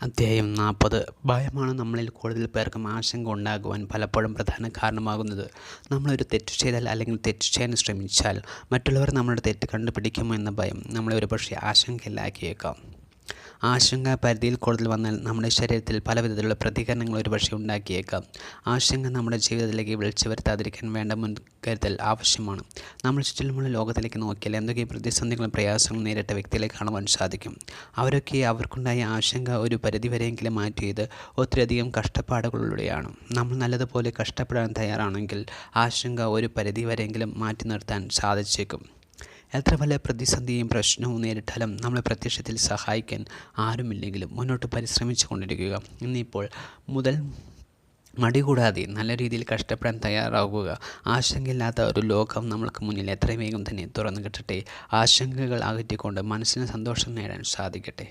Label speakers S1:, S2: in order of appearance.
S1: അധ്യായം 40. ഭയമാണ് നമ്മളിൽ കൂടുതൽ പേർക്കും ആശങ്ക ഉണ്ടാകുവാൻ പലപ്പോഴും പ്രധാന കാരണമാകുന്നത്. നമ്മളൊരു തെറ്റ് ചെയ്താൽ അല്ലെങ്കിൽ തെറ്റ് ചെയ്യാൻ ശ്രമിച്ചാൽ മറ്റുള്ളവർ നമ്മുടെ തെറ്റ് കണ്ടുപിടിക്കുമോ എന്ന ഭയം നമ്മളെ ഒരുപക്ഷെ ആശങ്കയിലാക്കിയേക്കാം. ആശങ്ക പരിധിയിൽ കൂടുതൽ വന്നാൽ നമ്മുടെ ശരീരത്തിൽ പല വിധത്തിലുള്ള പ്രതികരണങ്ങൾ ഒരുപക്ഷെ ഉണ്ടാക്കിയേക്കാം. ആശങ്ക നമ്മുടെ ജീവിതത്തിലേക്ക് വിളിച്ചു വരുത്താതിരിക്കാൻ വേണ്ട മുൻകരുതൽ ആവശ്യമാണ്. നമ്മൾ ചുറ്റിലുമുള്ള ലോകത്തിലേക്ക് നോക്കിയാൽ എന്തൊക്കെ പ്രതിസന്ധികളും പ്രയാസങ്ങളും നേരിട്ട വ്യക്തികളെ കാണുവാൻ സാധിക്കും. അവരൊക്കെ അവർക്കുണ്ടായ ആശങ്ക ഒരു പരിധിവരെയെങ്കിലും മാറ്റിയത് ഒത്തിരിയധികം കഷ്ടപ്പാടുകളിലൂടെയാണ്. നമ്മൾ നല്ലതുപോലെ കഷ്ടപ്പെടാൻ തയ്യാറാണെങ്കിൽ ആശങ്ക ഒരു പരിധിവരെയെങ്കിലും മാറ്റി നിർത്താൻ സാധിച്ചേക്കും. എത്ര വലിയ പ്രതിസന്ധിയും പ്രശ്നവും നേരിട്ടാലും നമ്മളെ പ്രത്യക്ഷത്തിൽ സഹായിക്കാൻ ആരുമില്ലെങ്കിലും മുന്നോട്ട് പരിശ്രമിച്ചു കൊണ്ടിരിക്കുക. ഇന്നിപ്പോൾ മുതൽ മടി കൂടാതെ നല്ല രീതിയിൽ കഷ്ടപ്പെടാൻ തയ്യാറാകുക. ആശങ്കയില്ലാത്ത ഒരു ലോകം നമ്മൾക്ക് മുന്നിൽ എത്രയും വേഗം തന്നെ തുറന്നു കിട്ടട്ടെ. ആശങ്കകൾ അകറ്റിക്കൊണ്ട് മനസ്സിന് സന്തോഷം നേടാൻ സാധിക്കട്ടെ.